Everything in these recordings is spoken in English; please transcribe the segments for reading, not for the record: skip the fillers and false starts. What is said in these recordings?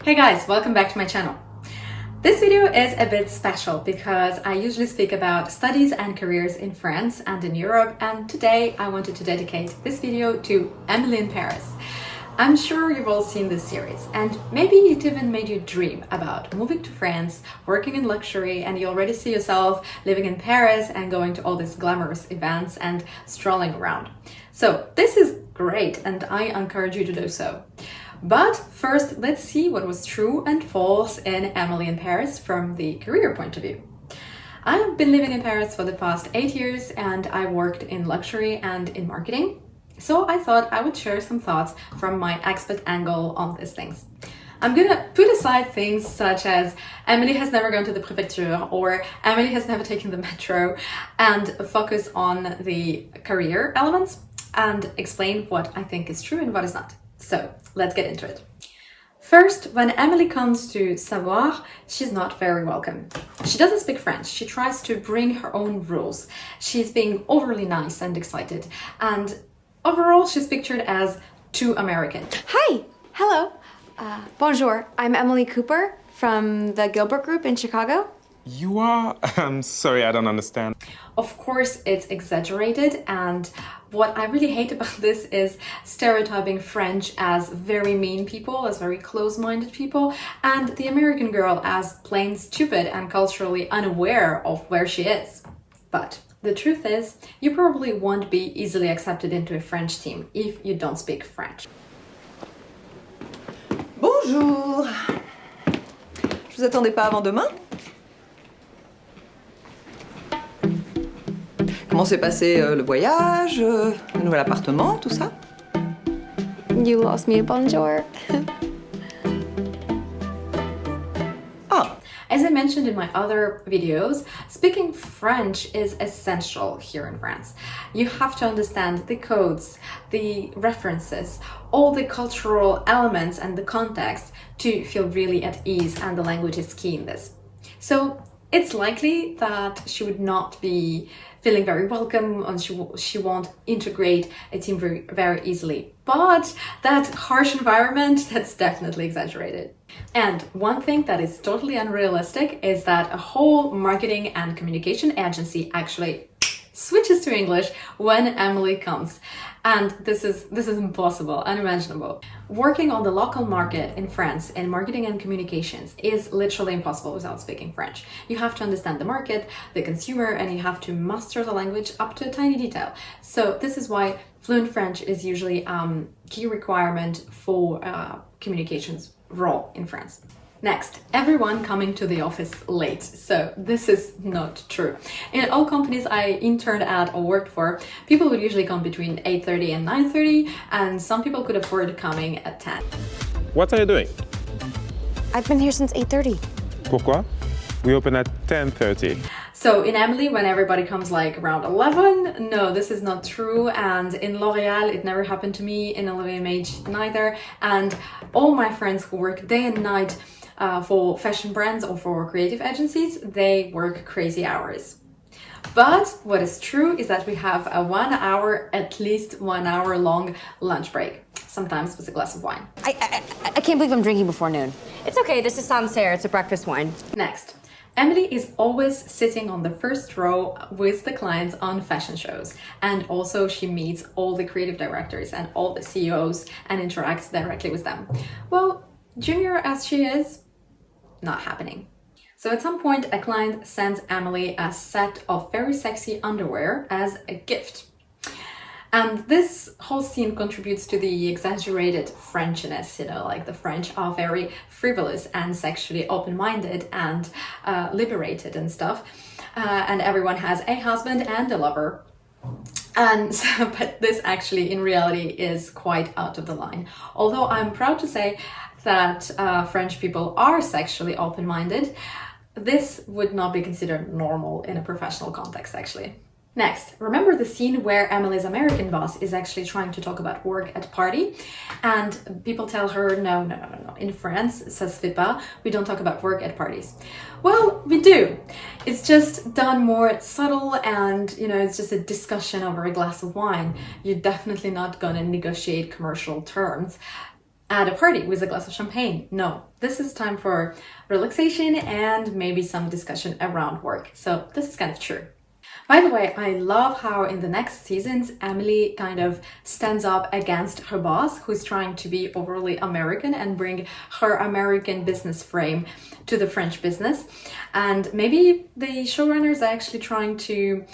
Hey guys, welcome back to my channel. This video is a bit special because I usually speak about studies and careers in France and in Europe, and today I wanted to dedicate this video to Emily in Paris. I'm sure you've all seen this series, and maybe it even made you dream about moving to France, working in luxury, and you already see yourself living in Paris and going to all these glamorous events and strolling around. So this is great, and I encourage you to do so. But first, let's see what was true and false in Emily in Paris from the career point of view. I have been living in Paris for the past 8 years and I worked in luxury and in marketing. So I thought I would share some thoughts from my expat angle on these things. I'm gonna put aside things such as Emily has never gone to the prefecture or Emily has never taken the metro and focus on the career elements and explain what I think is true and what is not. So let's get into it. First, when Emily comes to Savoir, she's not very welcome. She doesn't speak French. She tries to bring her own rules. She's being overly nice and excited. And overall, she's pictured as too American. Hi, hello. Bonjour, I'm Emily Cooper from the Gilbert Group in Chicago. You are? I'm sorry, I don't understand. Of course, it's exaggerated, and what I really hate about this is stereotyping French as very mean people, as very close-minded people, and the American girl as plain stupid and culturally unaware of where she is. But the truth is, you probably won't be easily accepted into a French team if you don't speak French. Bonjour. Je vous attendais pas avant demain? Comment s'est passé le voyage, le nouvel appartement, tout ça? You lost me, bonjour. Ah, As I mentioned in my other videos, speaking French is essential here in France. You have to understand the codes, the references, all the cultural elements and the context to feel really at ease, and the language is key in this. So it's likely that she would not be feeling very welcome and she won't integrate a team very easily. But that harsh environment, that's definitely exaggerated. And one thing that is totally unrealistic is that a whole marketing and communication agency actually switches to English when Emily comes. And this is impossible, unimaginable. Working on the local market in France in marketing and communications is literally impossible without speaking French. You have to understand the market, the consumer, and you have to master the language up to a tiny detail. So this is why fluent French is usually a key requirement for communications role in France. Next, everyone coming to the office late. So this is not true. In all companies I interned at or worked for, people would usually come between 8:30 and 9:30, and some people could afford coming at 10. What are you doing? I've been here since 8:30. Pourquoi? We open at 10:30. So in Emily, when everybody comes like around 11, no, this is not true. And in L'Oreal, it never happened to me. In LVMH, neither. And all my friends who work day and night for fashion brands or for creative agencies, they work crazy hours. But what is true is that we have a at least 1 hour long lunch break, sometimes with a glass of wine. I can't believe I'm drinking before noon. It's okay, this is Sancerre, it's a breakfast wine. Next, Emily is always sitting on the first row with the clients on fashion shows, and also she meets all the creative directors and all the CEOs and interacts directly with them. Well, junior as she is, not happening. So at some point, a client sends Emily a set of very sexy underwear as a gift. And this whole scene contributes to the exaggerated Frenchness, like the French are very frivolous and sexually open-minded and liberated and stuff. And everyone has a husband and a lover. And so, but this actually in reality is quite out of the line. Although I'm proud to say that French people are sexually open-minded, this would not be considered normal in a professional context, actually. Next, remember the scene where Emily's American boss is actually trying to talk about work at party, and people tell her, no. In France, ça se fait pas. We don't talk about work at parties. Well, we do. It's just done more subtle, and it's just a discussion over a glass of wine. You're definitely not gonna negotiate commercial terms. at a party with a glass of champagne. No, this is time for relaxation and maybe some discussion around work. So this is kind of true. By the way, I love how in the next seasons, Emily kind of stands up against her boss, who's trying to be overly American and bring her American business frame to the French business. And maybe the showrunners are actually trying to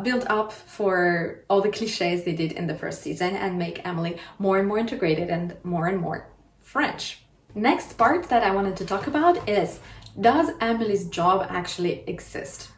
build up for all the cliches they did in the first season and make Emily more and more integrated and more French. Next part that I wanted to talk about is, does Emily's job actually exist?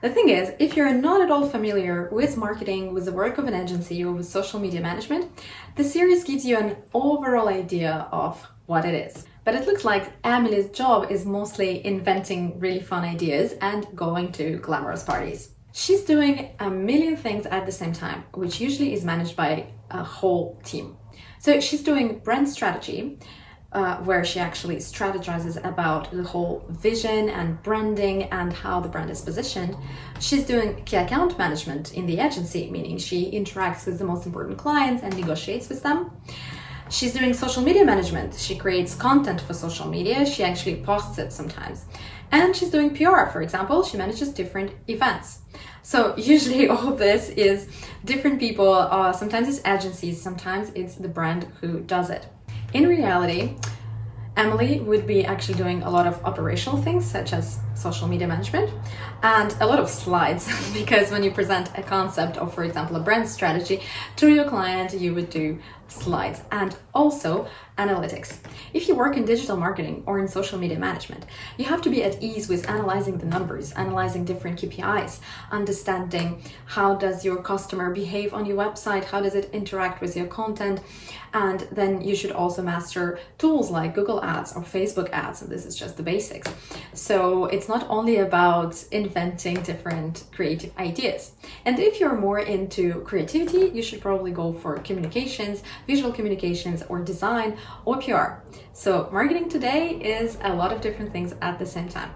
The thing is, if you're not at all familiar with marketing, with the work of an agency, or with social media management, the series gives you an overall idea of what it is. But it looks like Emily's job is mostly inventing really fun ideas and going to glamorous parties. She's doing a million things at the same time, which usually is managed by a whole team. So she's doing brand strategy, where she actually strategizes about the whole vision and branding and how the brand is positioned. She's doing key account management in the agency, meaning she interacts with the most important clients and negotiates with them. She's doing social media management. She creates content for social media. She actually posts it sometimes. And she's doing PR, for example. She manages different events. So usually all of this is different people. Sometimes it's agencies, sometimes it's the brand who does it. In reality, Emily would be actually doing a lot of operational things such as social media management and a lot of slides, because when you present a concept of, for example, a brand strategy to your client, you would do slides, and also analytics. If you work in digital marketing or in social media management, you have to be at ease with analyzing the numbers, analyzing different KPIs, understanding how does your customer behave on your website, how does it interact with your content, and then you should also master tools like Google Ads or Facebook Ads, and this is just the basics. So it's not only about inventing different creative ideas. And if you're more into creativity, you should probably go for communications, visual communications, or design, or PR. So marketing today is a lot of different things at the same time.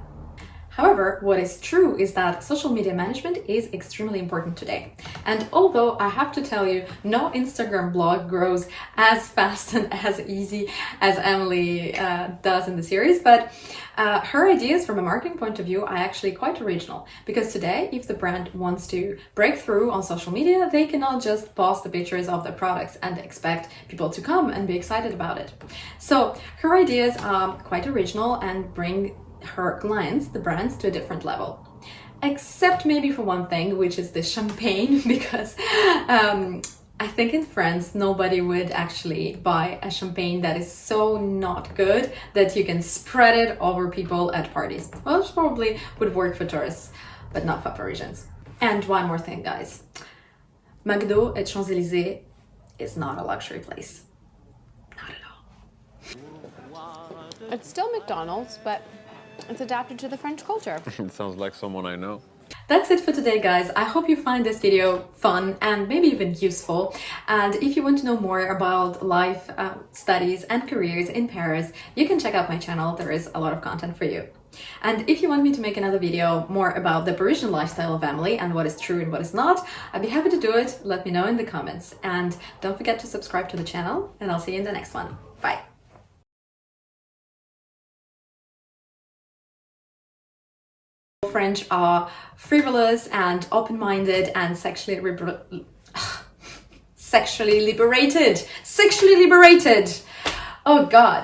However, what is true is that social media management is extremely important today. And although I have to tell you, no Instagram blog grows as fast and as easy as Emily does in the series, but her ideas from a marketing point of view are actually quite original. Because today, if the brand wants to break through on social media, they cannot just post the pictures of their products and expect people to come and be excited about it. So her ideas are quite original and bring her clients, the brands, to a different level. Except maybe for one thing, which is the champagne, because I think in France nobody would actually buy a champagne that is so not good that you can spread it over people at parties. Well, it probably would work for tourists, but not for Parisians. And one more thing, guys. McDo at Champs-Élysées is not a luxury place. Not at all. It's still McDonald's, but it's adapted to the French culture. It sounds like someone I know. That's it for today, guys. I hope you find this video fun and maybe even useful. And if you want to know more about life, studies and careers in Paris, you can check out my channel. There is a lot of content for you. And if you want me to make another video more about the Parisian lifestyle of Emily and what is true and what is not, I'd be happy to do it. Let me know in the comments. And don't forget to subscribe to the channel, and I'll see you in the next one. Bye. French are frivolous and open-minded and sexually liberated. Oh God.